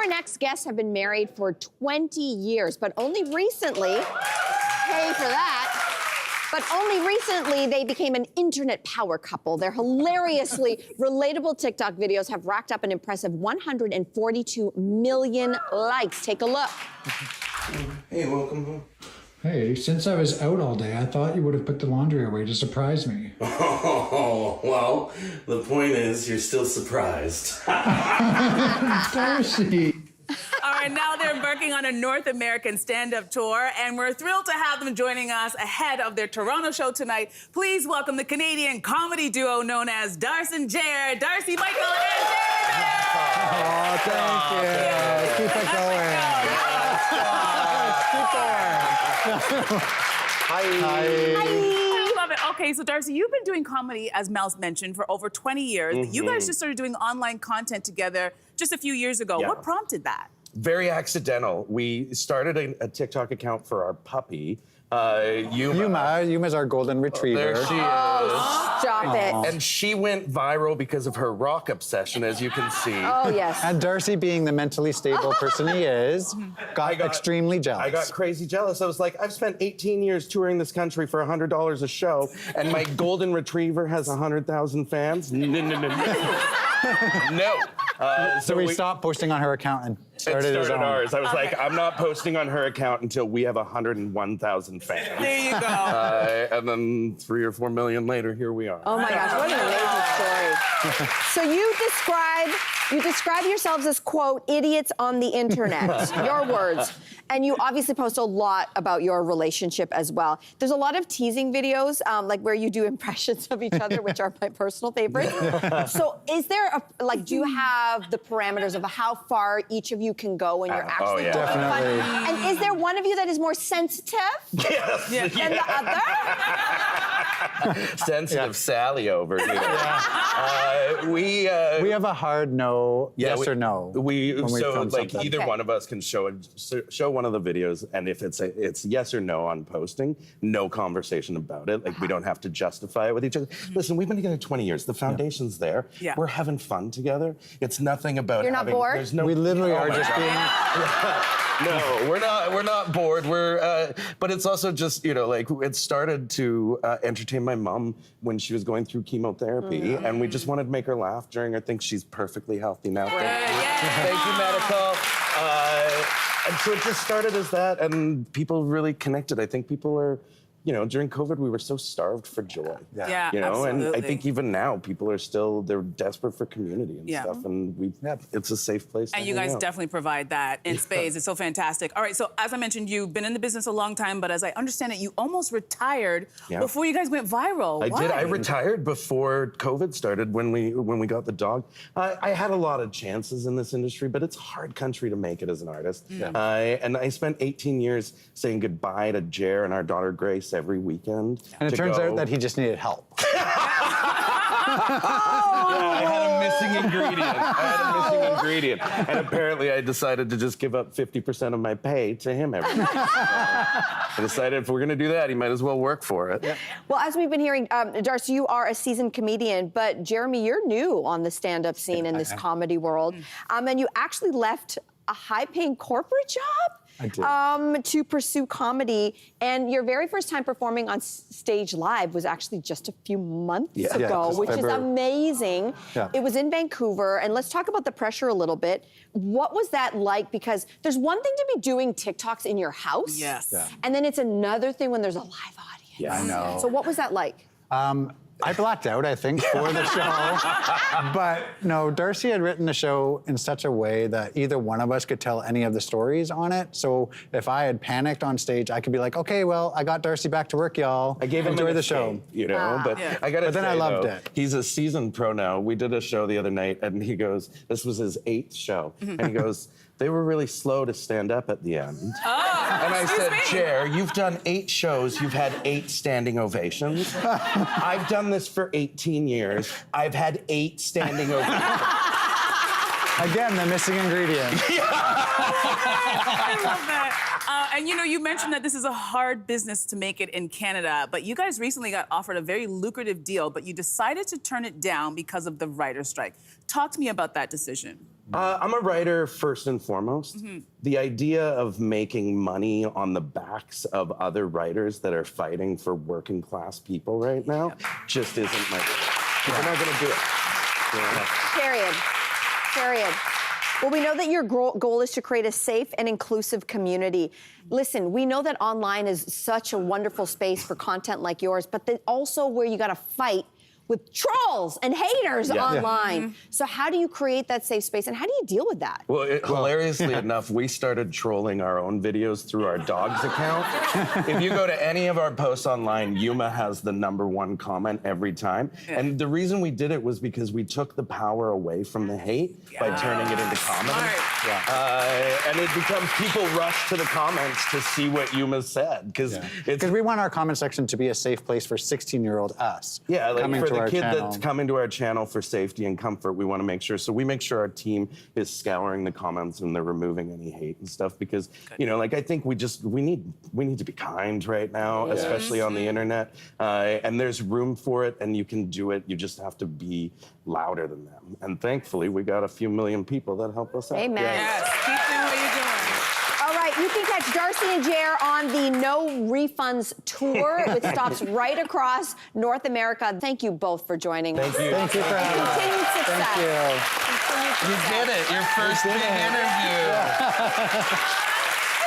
our next guests have been married for 20 years, but only recently, pay for that, but only recently they became an internet power couple. Their hilariously relatable TikTok videos have racked up an impressive 142 million likes. Take a look. Hey, welcome home. Hey, since I was out all day, I thought you would have put the laundry away to surprise me. Oh, well, the point is you're still surprised. Darcy! All right, now they're embarking on a North American stand-up tour, and we're thrilled to have them joining us ahead of their Toronto show tonight. Please welcome the Canadian comedy duo known as Darcy Jer, Darcy Michael and Jerry. Oh, thank you. Keep it going. Keep going. Hi. I love it. Okay, so Darcy, you've been doing comedy, as Mel's mentioned, for over 20 years. You guys just started doing online content together just a few years ago. Yeah. What prompted that? Very accidental. We started a TikTok account for our puppy, Yuma. Yuma's our golden retriever. There she is. Stop it. And she went viral because of her rock obsession, as you can see. Oh, yes. And Darcy, being the mentally stable person he is, got extremely jealous. I got crazy jealous. I was like, I've spent 18 years touring this country for $100 a show, and my golden retriever has 100,000 fans? No. So we stopped posting on her account and started ours. I was like, I'm not posting on her account until we have 101,000 fans. There you go. And then 3 or 4 million later, here we are. Oh my gosh, what an amazing story. So you describe yourselves as, quote, idiots on the internet, your words. And you obviously post a lot about your relationship as well. There's a lot of teasing videos, like where you do impressions of each other, which are my personal favorites. So is there do you have the parameters of how far each of you can go when you're actually poking fun? Definitely. And is there one of you that is more sensitive Yes. than the other? Sensitive Sally over here. We have a hard no, yes or no. Either one of us can show one of the videos, and if it's yes or no on posting, no conversation about it. Like, we don't have to justify it with each other. Listen, we've been together 20 years. The foundation's there. Yeah. We're having fun together. It's nothing about You're not bored? There's no, We literally are just being... No, we're not bored. But it's also just, it started to entertain my mom when she was going through chemotherapy, and we just wanted to make her laugh during her thing. She's perfectly healthy now. Thank you, medical. And so it just started as that, and people really connected. I think people are, during COVID, we were so starved for joy. Yeah, and absolutely. I think even now, people are they're desperate for community and stuff, and it's a safe place to And you hang guys out. definitely provide that in spades. It's so fantastic. All right, so as I mentioned, you've been in the business a long time, but as I understand it, you almost retired before you guys went viral. I Why? did. I retired before COVID started when we got the dog. I had a lot of chances in this industry, but it's a hard country to make it as an artist. And I spent 18 years saying goodbye to Jer and our daughter Grace every weekend. And it turns out that he just needed help. I had a missing ingredient. And apparently I decided to just give up 50% of my pay to him every month. I decided if we're going to do that, he might as well work for it. Well, as we've been hearing, Darcy, you are a seasoned comedian, but Jeremy, you're new on the stand-up scene in this comedy world. And you actually left a high-paying corporate job to pursue comedy. And your very first time performing on stage live was actually just a few months ago, which is amazing. It was in Vancouver. And let's talk about the pressure a little bit. What was that like? Because there's one thing to be doing TikToks in your house. And then it's another thing when there's a live audience. Yeah, I know. So what was that like? I blacked out, I think, for the show. But no, Darcy had written the show in such a way that either one of us could tell any of the stories on it. So if I had panicked on stage, I could be like, okay, well, I got Darcy back to work, y'all. I gave him Enjoy the show. But I gotta say, But then I loved it. He's a seasoned pro now. We did a show the other night, and he goes, this was his 8th show, and he goes, they were really slow to stand up at the end. And I said, Jer, you've done 8 shows, you've had 8 standing ovations. I've done this for 18 years. I've had 8 standing ovations. Again, the missing ingredient. I love that. And you mentioned that this is a hard business to make it in Canada, but you guys recently got offered a very lucrative deal, but you decided to turn it down because of the writer's strike. Talk to me about that decision. I'm a writer first and foremost. The idea of making money on the backs of other writers that are fighting for working class people right now just isn't my thing. We're not gonna do it. Period. Period. Well, we know that your goal is to create a safe and inclusive community. Listen, we know that online is such a wonderful space for content like yours, but also where you gotta fight with trolls and haters online. So how do you create that safe space, and how do you deal with that? Well, hilariously enough, we started trolling our own videos through our dog's account. If you go to any of our posts online, Yuma has the #1 comment every time. And the reason we did it was because we took the power away from the hate by turning it into comedy. And it becomes people rush to the comments to see what Yuma said, because we want our comment section to be a safe place for 16-year-old us. Yeah, like coming for to the our kid channel. that's coming to our channel for safety and comfort, we want to make sure. So we make sure our team is scouring the comments and they're removing any hate and stuff, because like I think we need to be kind right now, especially on the internet. And there's room for it, and you can do it. You just have to be louder than them. And thankfully, we got a few million people that help us out. Amen. Yes, keep doing what you're doing. All right, you can catch Darcy and Jer on the No Refunds tour, which stops right across North America. Thank you both for joining us. Thank you. Thank you for having us. Continued success. Thank you. Continued You success. did it. Your first big interview.